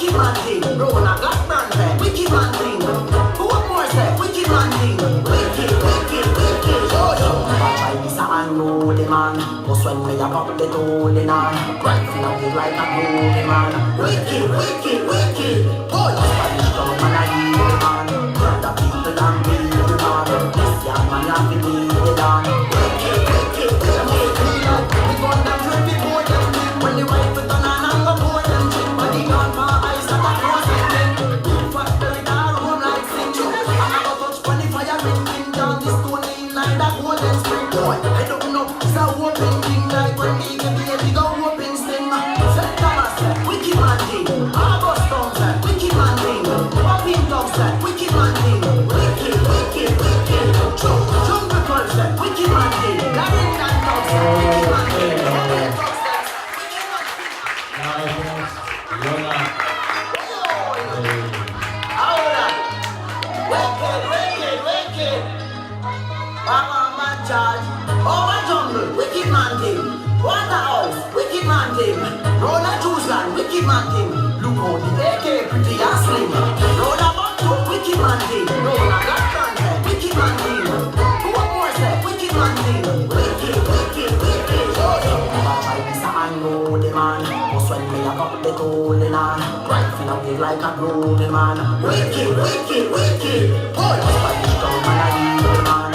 wicked man thing. Roll a black man there, wicked man thing. What more say? Wicked man thing. Wicked, wicked, wicked. Oh, yo. Chinese and know the man. But when me a pop the tool in on, right finger me like a groovy man. Wicked, wicked, wicked. Oh, yo. Spanish come and I hear the man. The people and be the man. This young man have to be the man. Wicked, wicked, wicked. We gun them pretty boy them. When the wife is done and I'm gonna pour them. Body gone for eyes that are frozen them. Fat belly down room like Cincho. And I go touch when the fire ringing down the stone in like that golden spring. Boy, I don't know, it's a open thing like when me get the head, go open sting. Set Thomas, wicked man thing. August Stones, wicked man thing. Popping dogs, wicked man thing. Wicked, wicked, wicked. Jungle Pulse, wicked man thing. Garin and dogs, wicked man thing. La réponse, Yona. Ahora, wicked, wicked, wicked. Mama man charge. Over jungle, wicked man thing. Waterhouse, wicked man thing. Roller juice land, wicked man thing. Look how the AK pretty and slim. Roller bottle, wicked man thing. Roller black man, wicked man thing. What more say? Wicked man thing. Wicked, wicked, wicked. Oh, yo. Chinese and know the man. But when me a got the tool in on, right finger me like a groovy man. Wicked, wicked, wicked. Oh, yo. Spanish come and I hear the man.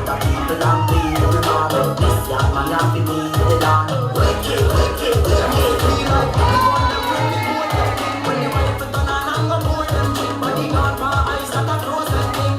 The people and be the man. This young man have to be the man. Wicked, wicked, wicked. We like we gun them pretty boy them. When the wife is done and I'm gonna pour them. Body gone for eyes that are frozen thing.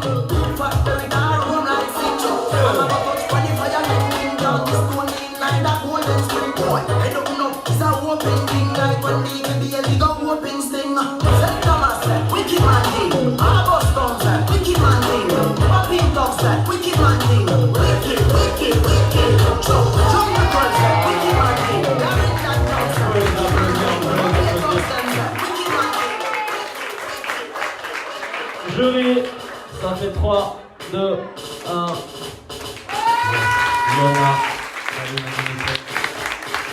Fat belly down room like Cincho. And I go touch when the fire ringing down the stone in like that golden spring. Boy, I don't know, it's a open thing like when me get the head, go open sting. Set Thomas, wicked man thing. August Stones, wicked man thing. Popping dogs, wicked man thing. Wicked, wicked, wicked. Jungle Girls, wicked man thing. Garin and dogs, wicked man thing. Wicked man thing. Jury, ça fait 3, 2, 1. Yona.